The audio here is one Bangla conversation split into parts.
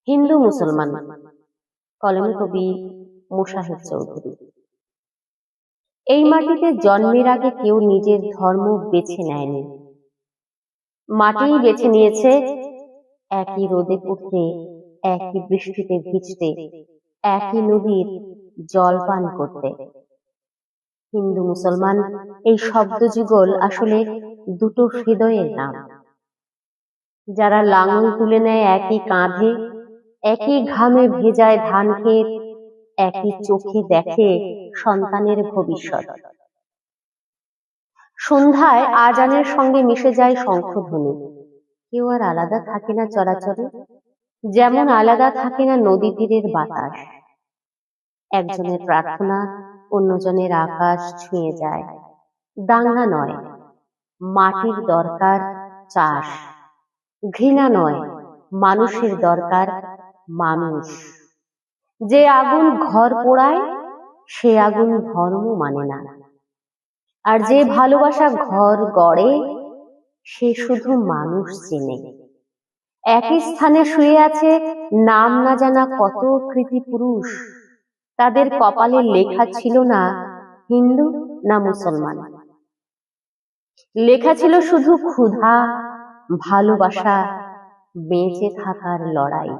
হিন্দু মুসলমান, কলমে কবি মোশাহেদ চৌধুরী। এই মাটিতে জন্মের আগে কেউ নিজের ধর্ম বেছে নেয়নি, মাটিই বেছে নিয়েছে একই রোদে পুড়তে, একই বৃষ্টিতে ভিজতে, একই নদীর জল পান করতে। হিন্দু মুসলমান এই শব্দ যুগল আসলে দুটো হৃদয়ের নাম, যারা লাঙল তুলে নেয় একই কাঁধে, একই ঘামে ভেজায় ধান ক্ষেত, একই চোখে দেখে সন্তানের ভবিষ্যৎ। সন্ধ্যায় আজানের সঙ্গে মিশে যায় শঙ্খধ্বনি। কেউ আর আলাদা থাকে না চরাচরে, যেমন আলাদা থাকে না নদী তীরের বাতাস। একজনের প্রার্থনা অন্যজনের আকাশ ছুঁয়ে যায়। দাঙ্গা নয়, মাটির দরকার চাষ। ঘৃণা নয়, মানুষের দরকার মানুষ। যে আগুন ঘর পোড়ায় সে আগুন ধর্ম মানে না, আর যে ভালোবাসা ঘর গড়ে সে শুধু মানুষ চেনে। একই স্থানে শুয়ে আছে নাম না জানা কত কৃতি পুরুষ, তাদের কপালে লেখা ছিল না হিন্দু না মুসলমান, লেখা ছিল শুধু ক্ষুধা, ভালোবাসা, বেঁচে থাকার লড়াই।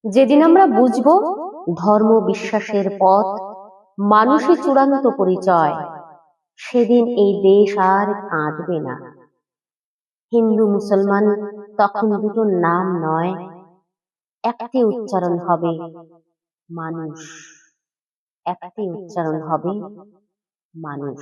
যেদিন আমরা বুঝবো ধর্ম বিশ্বাসের পথ মানুষই চূড়ান্ত পরিচয়, সেদিন এই দেশ আর কাঁদবে না। হিন্দু মুসলমান তখন দুটো নাম নয়, একটি উচ্চারণ হবে মানুষ, একটি উচ্চারণ হবে মানুষ।